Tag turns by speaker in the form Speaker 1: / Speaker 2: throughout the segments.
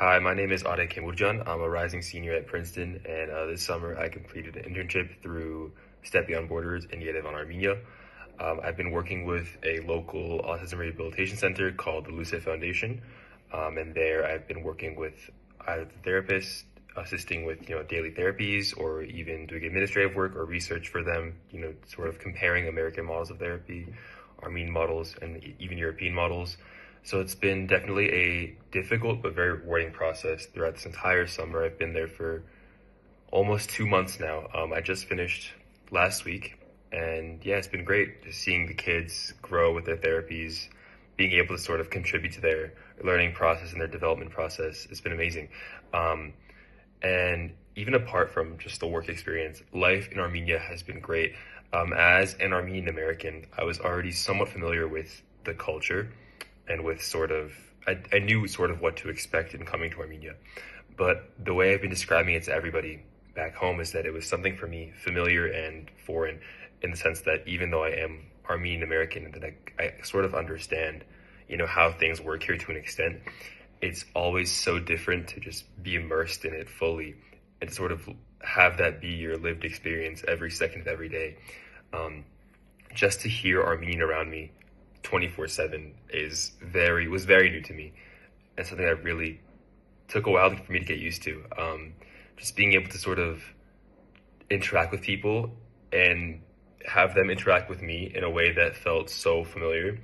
Speaker 1: Hi, my name is Arec. I'm a rising senior at Princeton, and this summer I completed an internship through Step Beyond Borders in Yerevan, Armenia. I've been working with a local autism rehabilitation center called the Luce Foundation, and there I've been working with either the therapist, assisting with daily therapies, or even doing administrative work or research for them. Sort of comparing American models of therapy, Armenian models, and even European models. So it's been definitely a difficult but very rewarding process throughout this entire summer. I've been there for almost 2 months now. I just finished last week, and yeah, it's been great just seeing the kids grow with their therapies, being able to sort of contribute to their learning process and their development process. It's been amazing. Um, and even apart from just the work experience, life in Armenia has been great. As an Armenian-American, I was already somewhat familiar with the culture and with I knew sort of what to expect in coming to Armenia. But the way I've been describing it to everybody back home is that it was something for me familiar and foreign, in the sense that even though I am Armenian American and that I sort of understand, how things work here to an extent, it's always so different to just be immersed in it fully and sort of have that be your lived experience every second of every day. Um, just to hear Armenian around me 24/7 was very new to me, and something that really took a while for me to get used to. Just being able to sort of interact with people and have them interact with me in a way that felt so familiar,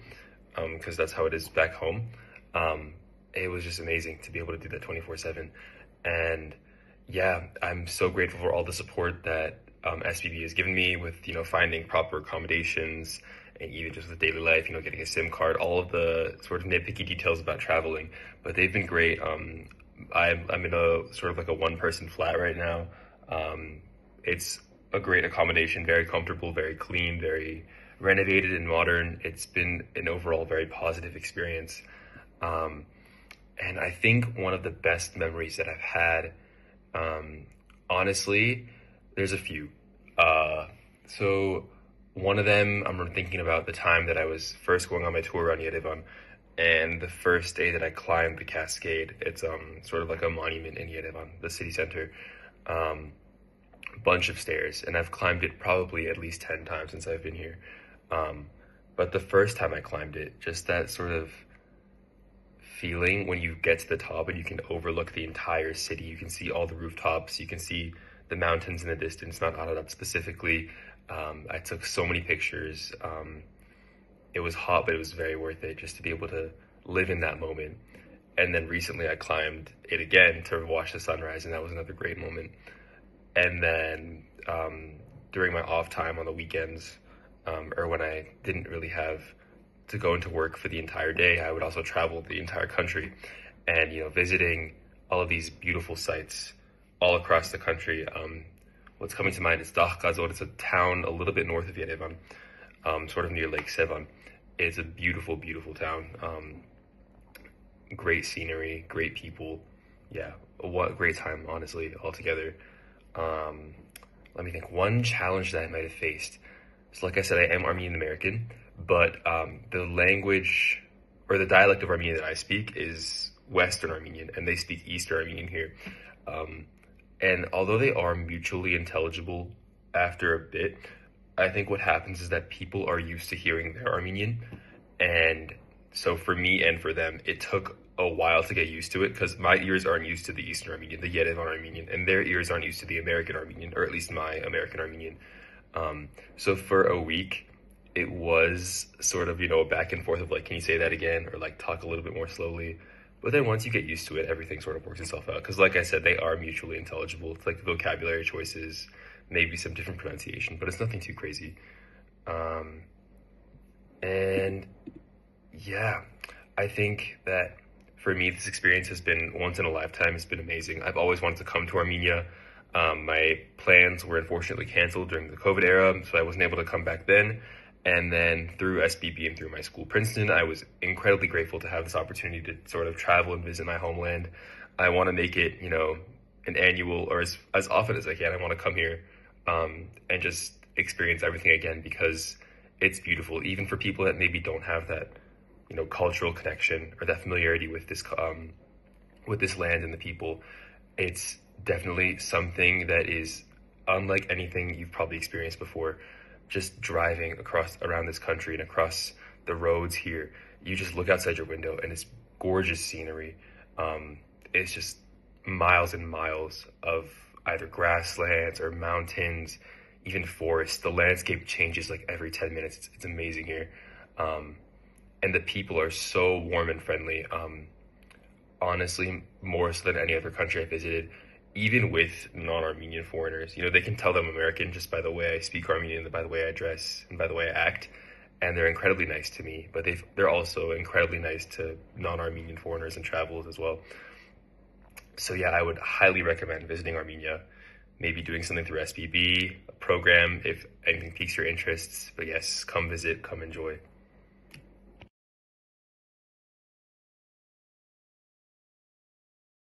Speaker 1: because that's how it is back home. Um, it was just amazing to be able to do that 24/7. And yeah, I'm so grateful for all the support that SBB has given me with, finding proper accommodations and even just with daily life, getting a SIM card, all of the sort of nitpicky details about traveling. But they've been great. I'm in a sort of like a one-person flat right now. It's a great accommodation, very comfortable, very clean, very renovated and modern. It's been an overall very positive experience. Um, and I think one of the best memories that I've had, um, honestly, there's a few. So one of them, I'm thinking about the time that I was first going on my tour around Yerevan, and the first day that I climbed the cascade. It's sort of like a monument in Yerevan, the city center. Um, Bunch of stairs, and I've climbed it probably at least 10 times since I've been here. Um, but the first time I climbed it, just that sort of feeling when you get to the top and you can overlook the entire city. You can see all the rooftops, you can see the mountains in the distance, not Ararat specifically. I took so many pictures. It was hot, but it was very worth it just to be able to live in that moment. And then recently I climbed it again to watch the sunrise, and that was another great moment. And then during my off time on the weekends, or when I didn't really have to go into work for the entire day, I would also travel the entire country and, visiting all of these beautiful sites all across the country. What's coming to mind is Dahkazor. It's a town a little bit north of Yerevan, sort of near Lake Sevan. It's a beautiful, beautiful town. Great scenery, great people. Yeah, what a great time, honestly, altogether. Um, Let me think. One challenge that I might have faced. So, like I said, I am Armenian American, but the language or the dialect of Armenian that I speak is Western Armenian, and they speak Eastern Armenian here. Um, and although they are mutually intelligible after a bit, I think what happens is that people are used to hearing their Armenian, and so for me and for them, it took a while to get used to it because my ears aren't used to the Eastern Armenian, the Yerevan Armenian, and their ears aren't used to the American Armenian, or at least my American Armenian. So for a week, it was sort of, a back and forth of like, can you say that again? Or like talk a little bit more slowly. But then once you get used to it, everything sort of works itself out. Because like I said, they are mutually intelligible. It's like vocabulary choices, maybe some different pronunciation, but it's nothing too crazy. Um, and yeah, I think that for me, this experience has been once in a lifetime. It's been amazing. I've always wanted to come to Armenia. My plans were unfortunately canceled during the COVID era, so I wasn't able to come back then. And then through SBB and through my school, Princeton, I was incredibly grateful to have this opportunity to sort of travel and visit my homeland. I want to make it, an annual or as often as I can. I want to come here and just experience everything again because it's beautiful, even for people that maybe don't have that, cultural connection or that familiarity with with this land and the people. It's definitely something that is unlike anything you've probably experienced before. Just driving across around this country and across the roads here, you just look outside your window and it's gorgeous scenery. It's just miles and miles of either grasslands or mountains, even forests. The landscape changes like every 10 minutes. It's amazing here. Um, and the people are so warm and friendly. Honestly, more so than any other country I visited, even with non-Armenian foreigners. You know, they can tell I'm American just by the way I speak Armenian, by the way I dress, and by the way I act. And they're incredibly nice to me, but they're also incredibly nice to non-Armenian foreigners and travelers as well. So yeah, I would highly recommend visiting Armenia, maybe doing something through SPB, a program if anything piques your interests. But yes, come visit, come enjoy.